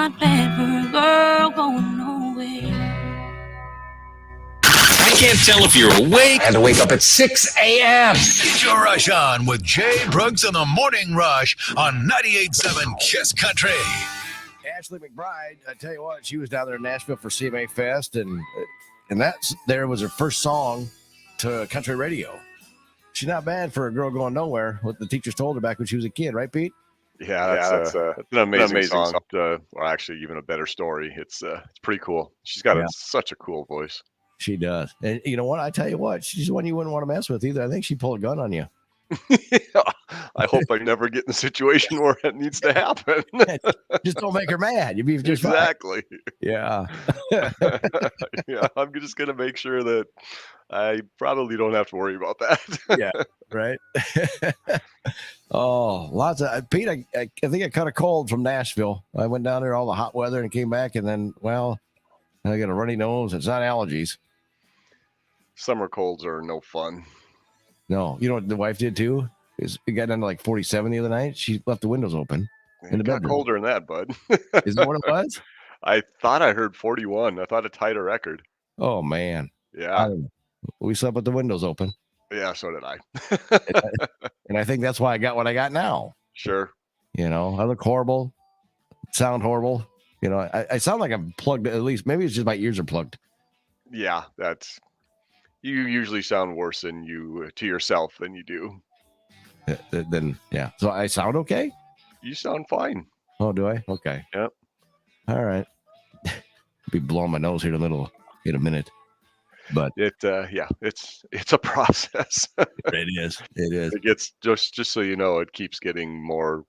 not bad for a girl going nowhere. I can't tell if you're awake. I had to wake up at 6 a.m. Get your rush on with Jay Brooks in the Morning Rush on 98.7 Kiss Country. Ashley McBride, I tell you what, she was down there in Nashville for CMA Fest, and there was her first song to country radio. She's not bad for a girl going nowhere. What the teachers told her back when she was a kid, right, Pete? Yeah, that's an amazing song. Or actually, even a better story. It's pretty cool. She's got such a cool voice. She does. And you know what? I tell you what, she's one you wouldn't want to mess with either. I think she'd pull a gun on you. I hope I never get in a situation where it needs to happen. Just don't make her mad. You'd be just exactly. Fine. Yeah. Yeah. I'm just gonna make sure that I probably don't have to worry about that. Yeah. Right. Oh, lots of Pete. I think I caught a cold from Nashville. I went down there all the hot weather and came back, and then I got a runny nose. It's not allergies. Summer colds are no fun. No, you know what the wife did too? It got down to like 47 the other night. She left the windows open in the bedroom. Got colder than that, bud. Is that what it was? I thought I heard 41. I thought it tied a record. Oh man. Yeah. We slept with the windows open. Yeah, so did I. and I think that's why I got what I got now. Sure. You know, I look horrible, sound horrible. You know, I sound like I'm plugged. At least maybe it's just my ears are plugged. Yeah, you usually sound worse to yourself than you do. Then yeah. So I sound okay? You sound fine. Oh, do I? Okay. Yep. All right. Be blowing my nose here in a minute. But it's a process. It is. It gets just so you know, it keeps getting more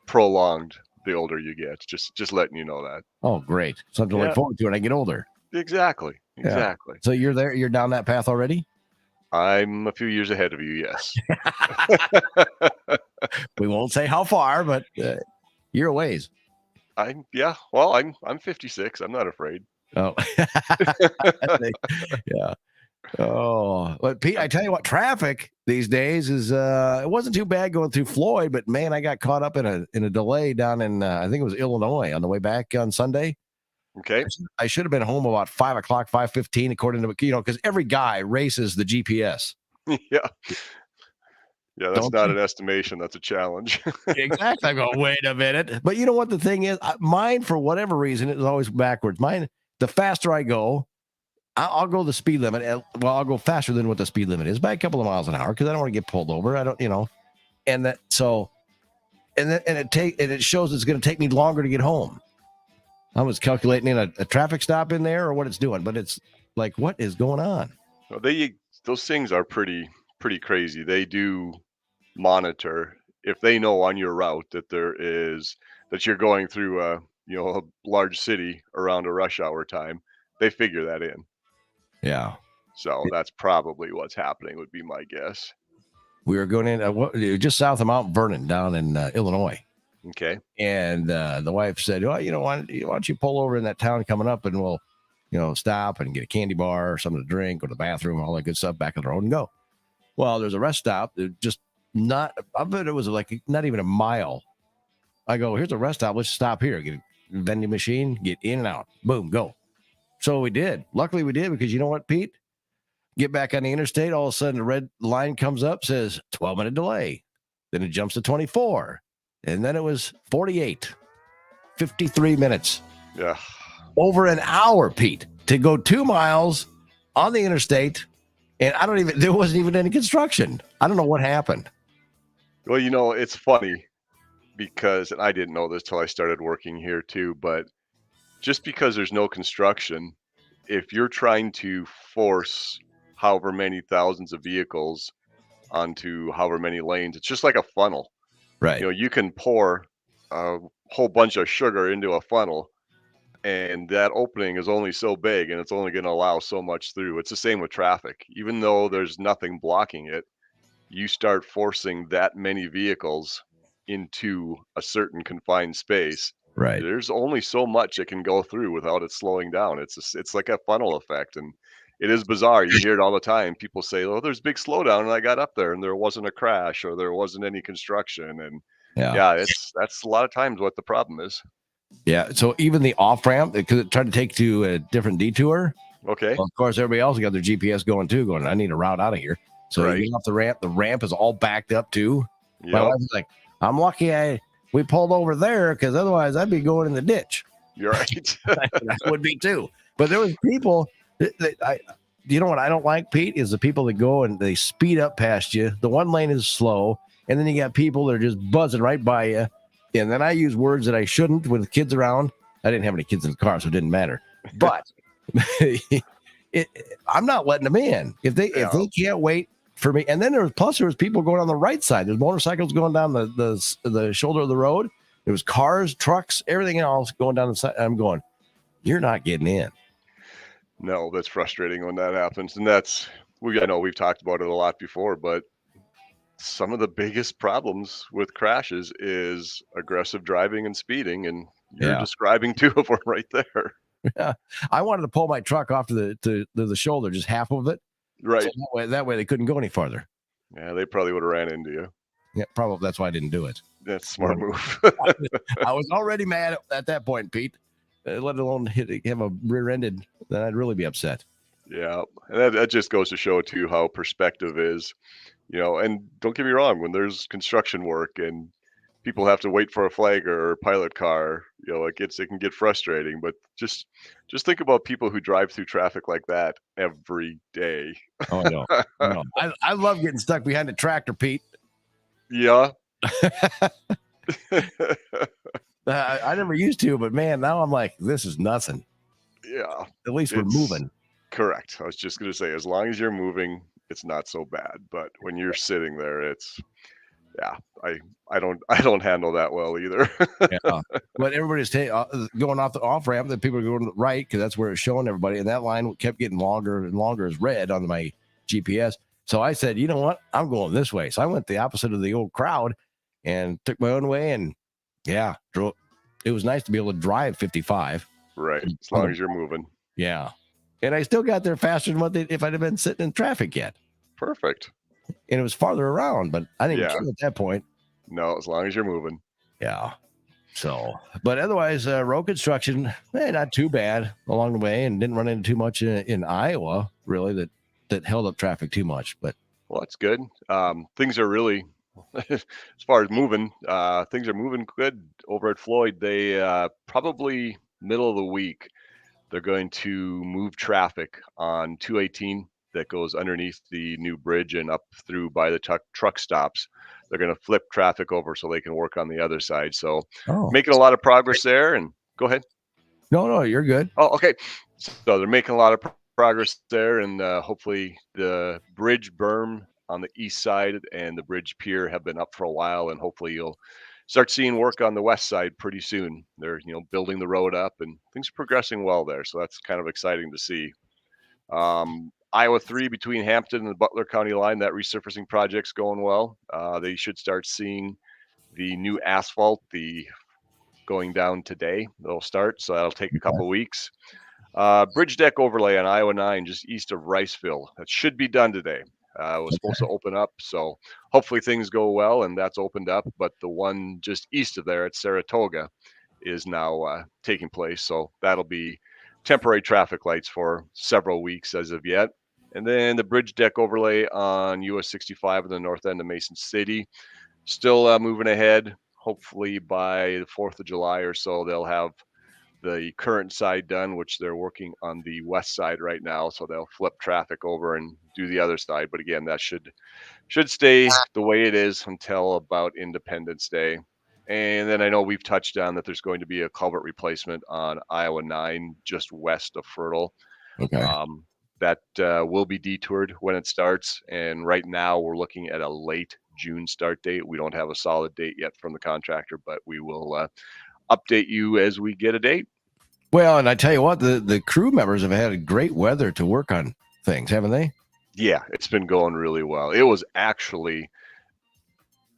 prolonged the older you get. Just letting you know that. Oh, great. Something to look forward to when I get older. Exactly. Yeah. So you're down that path already? I'm a few years ahead of you, yes. We won't say how far, but you're a ways. I'm 56. I'm not afraid. Oh. Yeah. Oh, but Pete, I tell you what, traffic these days is it wasn't too bad going through Floyd, but man, I got caught up in a delay down in I think it was Illinois on the way back on Sunday. Okay. I should have been home about 5 o'clock, 5:15, according to because every guy races the GPS. Yeah. Yeah, that's not an estimation. That's a challenge. Exactly. I go, wait a minute. But you know what the thing is? Mine, for whatever reason, it is always backwards. Mine, the faster I go, I'll go the speed limit. I'll go faster than what the speed limit is by a couple of miles an hour because I don't want to get pulled over. I don't, and that so, and it shows it's going to take me longer to get home. I was calculating in a traffic stop in there or what it's doing, but it's like, what is going on? Well, those things are pretty crazy. They do monitor if they know on your route that you're going through a large city around a rush hour time. They figure that in. Yeah. So that's probably what's happening would be my guess. We were going in just south of Mount Vernon down in Illinois. Okay. And the wife said, well, why don't you pull over in that town coming up and we'll, stop and get a candy bar or something to drink, go to the bathroom, all that good stuff, back on the road and go. Well, there's a rest stop. I bet it was like not even a mile. I go, here's a rest stop. Let's stop here. Get a vending machine, get in and out. Boom, go. So we did. Luckily we did because you know what, Pete? Get back on the interstate. All of a sudden the red line comes up, says 12-minute delay. Then it jumps to 24. And then it was 48, 53 minutes. Yeah. Over an hour, Pete, to go 2 miles on the interstate. And there wasn't even any construction. I don't know what happened. Well, it's funny because, and I didn't know this till I started working here too, but just because there's no construction, if you're trying to force however many thousands of vehicles onto however many lanes, it's just like a funnel. Right. You can pour a whole bunch of sugar into a funnel and that opening is only so big and it's only going to allow so much through. It's the same with traffic. Even though there's nothing blocking it, you start forcing that many vehicles into a certain confined space. Right. There's only so much it can go through without it slowing down. It's like a funnel effect, and it is bizarre. You hear it all the time. People say, "Oh, there's a big slowdown," and I got up there and there wasn't a crash or there wasn't any construction. And that's a lot of times what the problem is. Yeah. So even the off ramp, because it tried to take to a different detour. Okay. Well, of course, everybody else got their GPS going too, going, I need a route out of here. So Right. you get off the ramp. The ramp is all backed up too. My Yep. wife was like, I'm lucky we pulled over there because otherwise I'd be going in the ditch. You're right. I would be too. But there was people you know what I don't like, Pete, is the people that go and they speed up past you. The one lane is slow, and then you got people that are just buzzing right by you. And then I use words that I shouldn't with kids around. I didn't have any kids in the car, so it didn't matter. But I'm not letting them in if they can't wait for me. And then there was people going on the right side. There's motorcycles going down the shoulder of the road. There was cars, trucks, everything else going down the side. I'm going, you're not getting in. No, that's frustrating when that happens. And I know we've talked about it a lot before, but some of the biggest problems with crashes is aggressive driving and speeding. And you're describing two of them right there. Yeah. I wanted to pull my truck off to the shoulder, just half of it. Right. So that way they couldn't go any farther. Yeah, they probably would have ran into you. Yeah, probably that's why I didn't do it. That's a smart move. I was already mad at that point, Pete. Let alone have a rear-ended, then I'd really be upset. Yeah, and that just goes to show too how perspective is, and don't get me wrong, when there's construction work and people have to wait for a flag or a pilot car, it can get frustrating, but just think about people who drive through traffic like that every day. Oh, I know. I love getting stuck behind a tractor, Pete. Yeah. I never used to, but man, now I'm like, this is nothing. Yeah. At least we're moving. Correct. I was just going to say, as long as you're moving, it's not so bad. But when you're sitting there, I don't handle that well either. Yeah. But everybody's going off the off ramp. The people are going right because that's where it's showing everybody. And that line kept getting longer and longer as red on my GPS. So I said, you know what? I'm going this way. So I went the opposite of the old crowd and took my own way. And drove. It was nice to be able to drive 55. Right. As long as you're moving. Yeah. And I still got there faster than if I'd have been sitting in traffic yet. Perfect. And it was farther around, but I didn't care at that point. No, as long as you're moving. Yeah. So, but otherwise, road construction, not too bad along the way, and didn't run into too much in Iowa, really, that held up traffic too much. But well, that's good. Things are really, as far as moving, things are moving good over at Floyd. They probably middle of the week, they're going to move traffic on 218 that goes underneath the new bridge and up through by the truck stops. They're going to flip traffic over so they can work on the other side. So making a lot of progress there. And go ahead. No, you're good. Oh, okay. So they're making a lot of progress there, and hopefully the bridge berm on the east side and the bridge pier have been up for a while, and hopefully you'll start seeing work on the west side pretty soon. They're building the road up, and things are progressing well there, so that's kind of exciting to see. Iowa 3 between Hampton and the Butler County line, that resurfacing project's going well. They should start seeing the new asphalt going down today. They'll start, so that'll take a couple weeks. Bridge deck overlay on Iowa 9 just east of Riceville. That should be done today. It was supposed to open up, so hopefully things go well and that's opened up. But the one just east of there at Saratoga is now taking place, so that'll be temporary traffic lights for several weeks as of yet. And then the bridge deck overlay on US 65 in the north end of Mason City, still moving ahead. Hopefully by the 4th of July or so, they'll have the current side done, which they're working on the west side right now. So they'll flip traffic over and do the other side. But again, that should stay the way it is until about Independence Day. And then I know we've touched on that there's going to be a culvert replacement on Iowa 9 just west of Fertile. Okay. That will be detoured when it starts. And right now we're looking at a late June start date. We don't have a solid date yet from the contractor, but we will update you as we get a date. Well, and I tell you what, the crew members have had great weather to work on things, haven't they? Yeah, it's been going really well. It was actually,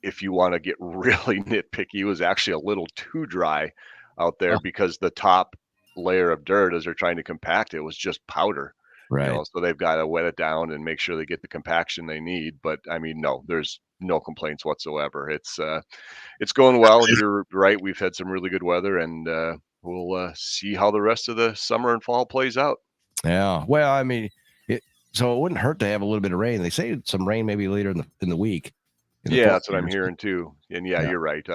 if you want to get really nitpicky, it was actually a little too dry out there because the top layer of dirt, as they're trying to compact it, was just powder. Right. So they've got to wet it down and make sure they get the compaction they need. But I mean, no, there's no complaints whatsoever. It's going well. You're right. We've had some really good weather, and we'll see how the rest of the summer and fall plays out. Yeah. Well, I mean, so it wouldn't hurt to have a little bit of rain. They say some rain maybe later in the week. Yeah, that's what I'm hearing too. And yeah, you're right.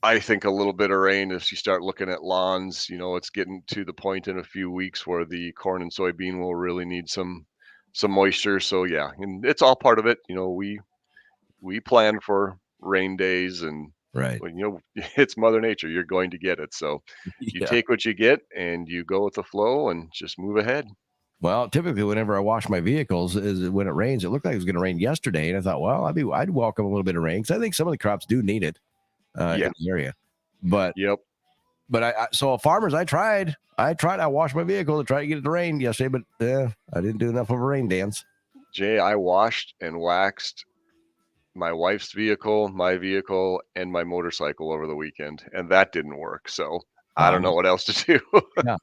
I think a little bit of rain, if you start looking at lawns, it's getting to the point in a few weeks where the corn and soybean will really need some moisture. So yeah, and it's all part of it. We plan for rain days, and Right. it's Mother Nature. You're going to get it. So you Yeah. take what you get and you go with the flow and just move ahead. Well, typically, whenever I wash my vehicles, is when it rains. It looked like it was going to rain yesterday, and I thought, well, I'd welcome a little bit of rain because I think some of the crops do need it in the area. But Yep. So farmers, I tried. I washed my vehicle to try to get it to rain yesterday, but I didn't do enough of a rain dance. Jay, I washed and waxed my wife's vehicle, my vehicle, and my motorcycle over the weekend, and that didn't work. So I don't know what else to do. Yeah,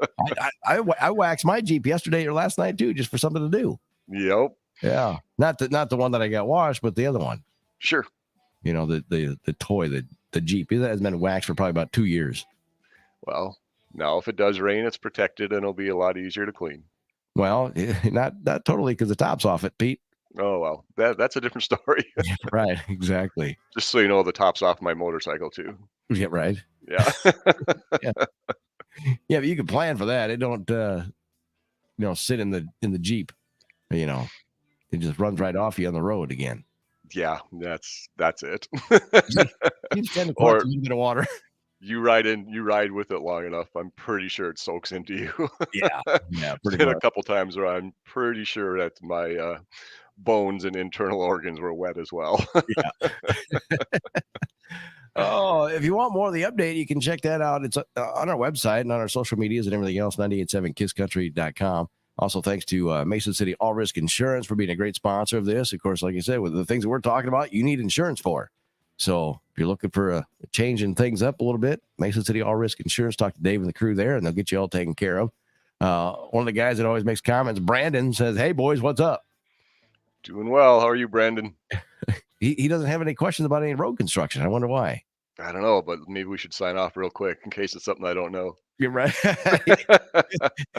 I waxed my Jeep yesterday or last night too, just for something to do. Yep. Yeah, not the one that I got washed, but the other one. Sure. The toy, the Jeep. That has been waxed for probably about 2 years. Well, now if it does rain, it's protected and it'll be a lot easier to clean. Well, not totally because the top's off it, Pete. Oh, well, that's a different story. Right, exactly. Just so you know, the top's off my motorcycle too. Yeah, right. Yeah. Yeah, but you can plan for that. It don't sit in the Jeep. It just runs right off you on the road again. Yeah, that's it. You stand Or a little bit of water. you ride with it long enough, I'm pretty sure it soaks into you. Yeah, pretty Been much. a couple times where I'm pretty sure that my bones and internal organs were wet as well. Yeah. Oh, if you want more of the update, you can check that out. It's on our website and on our social medias and everything else, 987kisscountry.com. Also, thanks to Mason City All Risk Insurance for being a great sponsor of this. Of course, like I said, with the things that we're talking about, you need insurance for. So if you're looking for a changing things up a little bit, Mason City All Risk Insurance, talk to Dave and the crew there, and they'll get you all taken care of. One of the guys that always makes comments, Brandon, says, "Hey, boys, what's up?" Doing well. How are you, Brandon? He doesn't have any questions about any road construction. I wonder why. I don't know, but maybe we should sign off real quick in case it's something I don't know. You're right.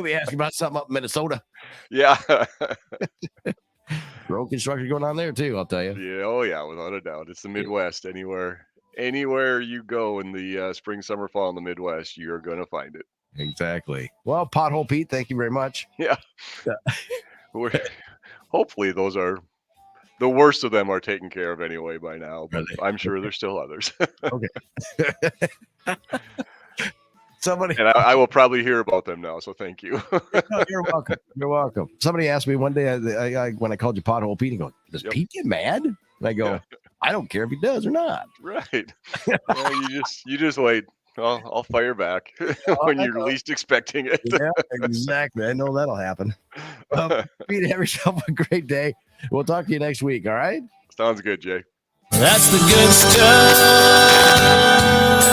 We asked about something up in Minnesota. Yeah. Road construction going on there too, I'll tell you. Yeah. Oh, yeah. Without a doubt. It's the Midwest. Anywhere you go in the spring, summer, fall in the Midwest, you're going to find it. Exactly. Well, Pothole Pete, thank you very much. Yeah. Hopefully those are the worst of them are taken care of anyway by now, but I'm sure there's still others. Okay. Somebody, and I will probably hear about them now, so thank you. You're welcome. You're welcome. Somebody asked me one day I when I called you Pothole Pete, he goes, "Does Pete get mad?" And I go, "I don't care if he does or not." Right. Well, you just wait. I'll fire back when you're least expecting it. Yeah, exactly. I know that'll happen. Pete, have yourself a great day. We'll talk to you next week. All right. Sounds good, Jay. That's the good stuff.